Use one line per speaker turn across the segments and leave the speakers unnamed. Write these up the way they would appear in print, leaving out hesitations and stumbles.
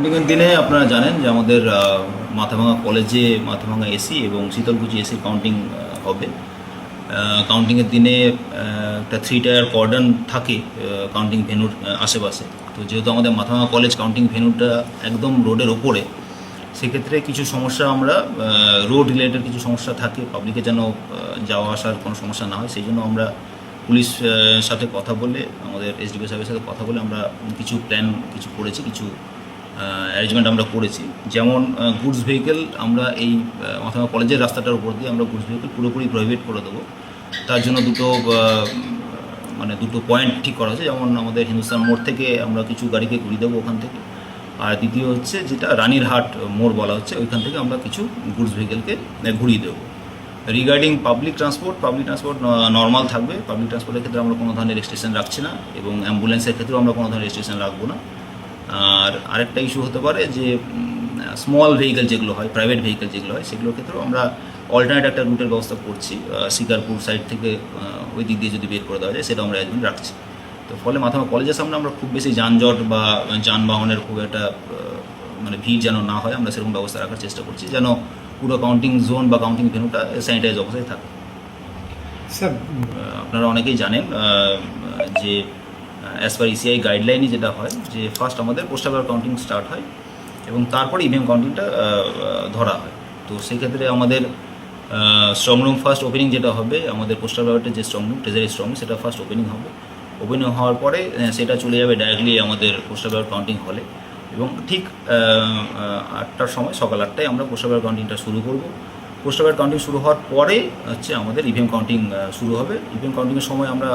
কাউন্টিংয়ের দিনে আপনারা জানেন যে আমাদের মাথাভাঙা কলেজে মাথাভাঙা এসি এবং শীতলকুচি এসি কাউন্টিং হবে। কাউন্টিংয়ের দিনে একটা 3 টায়ার কর্ডন থাকে কাউন্টিং ভেন্যুর আশেপাশে। তো যেহেতু আমাদের মাথাভাঙা কলেজ কাউন্টিং ভেন্যুটা একদম রোডের ওপরে, সেক্ষেত্রে কিছু সমস্যা আমরা রোড রিলেটেড কিছু সমস্যা থাকে, পাবলিকের যেন যাওয়া আসার কোনো সমস্যা না হয়, সেই জন্য আমরা পুলিশ সাথে কথা বলে, আমাদের এসডিপি সাহেবের সাথে কথা বলে আমরা কিছু প্ল্যান করেছি, কিছু অ্যারেঞ্জমেন্ট আমরা করেছি। যেমন গুডস ভেহিকেল আমরা এই মাথাভাঙা কলেজের রাস্তাটার উপর দিয়ে আমরা গুডস ভেহিকেল পুরোপুরি প্রহিবিট করে দেবো। তার জন্য দুটো পয়েন্ট ঠিক করা হয়েছে। যেমন আমাদের হিন্দুস্তান মোড় থেকে আমরা কিছু গাড়িকে ঘুরিয়ে দেবো ওখান থেকে, আর দ্বিতীয় হচ্ছে যেটা রানীরহাট মোড় বলা হচ্ছে, ওইখান থেকে আমরা কিছু গুডস ভেহিকেলকে ঘুরিয়ে দেবো। রিগার্ডিং পাবলিক ট্রান্সপোর্ট নর্মাল থাকবে। পাবলিক ট্রান্সপোর্টের ক্ষেত্রে আমরা কোনো ধরনের রেস্ট্রিকশন রাখছি না, এবং অ্যাম্বুলেন্সের ক্ষেত্রেও আমরা কোনো ধরনের রেস্ট্রিকশন রাখবো না। আর আরেকটা ইস্যু হতে পারে যে স্মল ভেহিকেল যেগুলো হয়, প্রাইভেট ভেহিকেল যেগুলো হয়, সেগুলোর ক্ষেত্রেও আমরা অল্টারনেট একটা রুটের ব্যবস্থা করছি। শিকারপুর সাইড থেকে ওই দিক দিয়ে যদি বের করে দেওয়া যায়, সেটা আমরা অ্যারেঞ্জমেন্ট রাখছি। তো ফলে মাথাভাঙা কলেজের সামনে আমরা খুব বেশি যানজট বা যানবাহনের খুব একটা ভিড় যেন না হয়, আমরা সেরকম ব্যবস্থা রাখার চেষ্টা করছি, যেন পুরো কাউন্টিং জোন বা কাউন্টিং ভেন্যুটা স্যানিটাইজ অবস্থায় থাকে।
স্যার,
আপনারা অনেকেই জানেন যে অ্যাজ পার ইসিআই গাইডলাইনই যেটা হয় যে ফার্স্ট আমাদের পোস্টাল ব্যালট কাউন্টিং স্টার্ট হয় এবং তারপরে ইভিএম কাউন্টিংটা ধরা হয়। তো সেক্ষেত্রে আমাদের স্ট্রং রুম ফার্স্ট ওপেনিং যেটা হবে, আমাদের পোস্টাল ব্যালটের যে strong room, treasury strong room, সেটা ফার্স্ট ওপেনিং হবে। ওপেনিং হওয়ার পরে সেটা চলে যাবে ডাইরেক্টলি আমাদের পোস্টাল ব্যালট কাউন্টিং হলে, এবং ঠিক 8টার সময়, সকাল 8টায় আমরা পোস্টাল ব্যালট কাউন্টিংটা শুরু করব। পোস্টাল ব্যালট কাউন্টিং শুরু হওয়ার পরে হচ্ছে আমাদের ইভিএম কাউন্টিং শুরু হবে। ইভিএম কাউন্টিংয়ের সময় আমরা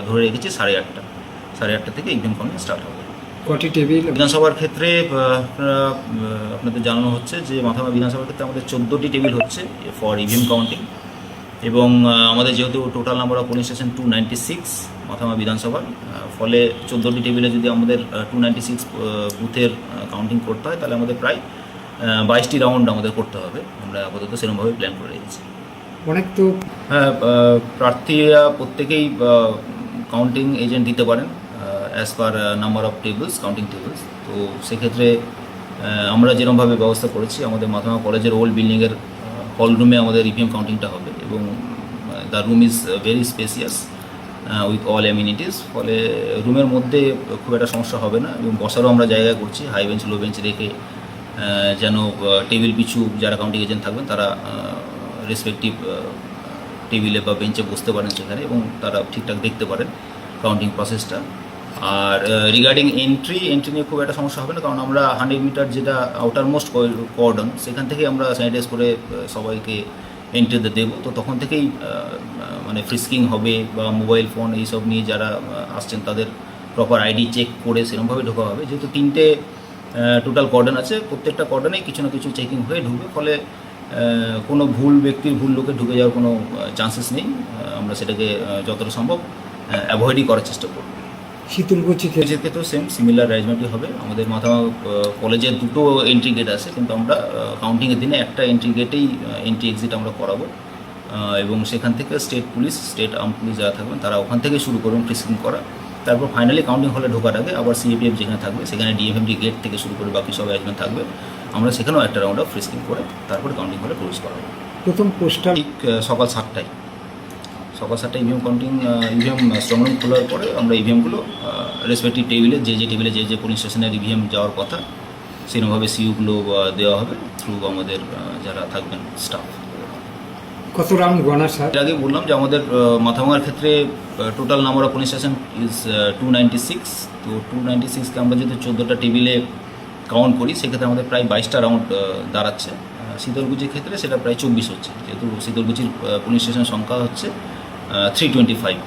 ধরে রেখেছি 8:30। 8:30 থেকে ইভিএম কাউন্টিং স্টার্ট হবে।
কটি টেবিল?
বিধানসভার ক্ষেত্রে আপনাদের জানানো হচ্ছে যে মাথাভাঙা বিধানসভার ক্ষেত্রে আমাদের 14টি টেবিল হচ্ছে ফর ইভিএম কাউন্টিং, এবং আমাদের যেহেতু total number of polling station 296 Mathabhanga বিধানসভার, ফলে 14টি টেবিলে যদি আমাদের 296 বুথের কাউন্টিং করতে হয়, তাহলে আমাদের প্রায় 22টি রাউন্ড আমাদের করতে হবে। আমরা আপাতত সেরকমভাবে প্ল্যান করে রেখেছি।
অনেক তো
হ্যাঁ, প্রার্থীরা প্রত্যেকেই কাউন্টিং এজেন্ট দিতে পারেন as per number of tables, counting tables. তো সেক্ষেত্রে আমরা যেরকমভাবে ব্যবস্থা করেছি, আমাদের মাথাভাঙা কলেজের ওল্ড বিল্ডিংয়ের হল রুমে আমাদের ইভিএম কাউন্টিংটা হবে, এবং the room is very spacious with all amenities. ফলে রুমের মধ্যে খুব একটা সমস্যা হবে না, এবং বসারও আমরা জায়গা করছি হাই বেঞ্চ, লো বেঞ্চ রেখে, যেন টেবিল পিছু যারা কাউন্টিং এজেন্ট থাকবেন তারা রেসপেক্টিভ টেবিলে বা বেঞ্চে বসতে পারেন সেখানে, এবং তারা ঠিকঠাক দেখতে পারেন কাউন্টিং প্রসেসটা। আর রিগার্ডিং এন্ট্রি নিয়ে খুব একটা সমস্যা হবে না, কারণ আমরা 100 মিটার যেটা আউটার মোস্ট কর্ডন, সেখান থেকেই আমরা স্যানিটাইজ করে সবাইকে এন্ট্রিতে দেবো। তো তখন থেকেই ফ্রিস্কিং হবে, বা মোবাইল ফোন এইসব নিয়ে যারা আসছেন তাদের প্রপার আইডি চেক করে সেরকমভাবে ঢোকা হবে। যেহেতু 3টে টোটাল কর্ডন আছে, প্রত্যেকটা কর্ডনেই কিছু না কিছু চেকিং হয়ে ঢুকবে, ফলে কোনো ভুল লোকে ঢুকে যাওয়ার কোনো চান্সেস নেই। আমরা সেটাকে যতটা সম্ভব অ্যাভয়েডই করার চেষ্টা করব।
শীতলকুচি
ক্ষেত্রেও সিমিলার অ্যারেঞ্জমেন্টই হবে। আমাদের মাথাভাঙা কলেজের 2টো এন্ট্রি গেট আছে, কিন্তু আমরা কাউন্টিংয়ের দিনে একটা এন্ট্রি গেটেই এন্ট্রি এক্সিট আমরা করাবো, এবং সেখান থেকে স্টেট আর্ম পুলিশ যারা থাকবেন তারা ওখান থেকে শুরু করবেন ফ্রিস্কিং করা। তারপর ফাইনালি কাউন্টিং হলে ঢোকার আগে আবার সিএপিএফ যেখানে থাকবে, সেখানে ডিএফএমডি গেট থেকে শুরু করে বাকি সব অ্যারেঞ্জমেন্ট থাকবে। আমরা সেখানেও একটা রাউন্ড অফ ফ্রিস্কিং করে তারপরে কাউন্টিং হলে প্রবেশ করাবো।
প্রথম পোস্টাল
ঠিক সকাল 7টায় ইভিএম স্ট্রং রুম খোলার পরে আমরা ইভিএমগুলো রেসপেক্টিভ টেবিলে যে টেবিলে যে পোলিং স্টেশনের ইভিএম যাওয়ার কথা, সেরকমভাবে সিইউগুলো দেওয়া হবে থ্রু আমাদের যারা থাকবেন স্টাফ।
কত রাউন্ড গণা স্যার?
এর আগে বললাম যে আমাদের মাথাভাঙার ক্ষেত্রে total number of polling station is 296। তো 296কে আমরা যদি 14টা টেবিলে কাউন্ট করি, সেক্ষেত্রে আমাদের প্রায় 22টা রাউন্ড দাঁড়াচ্ছে। শীতলকুচির ক্ষেত্রে সেটা প্রায় 24 হচ্ছে, যেহেতু শীতলকুচির পোলিং স্টেশন সংখ্যা হচ্ছে 325।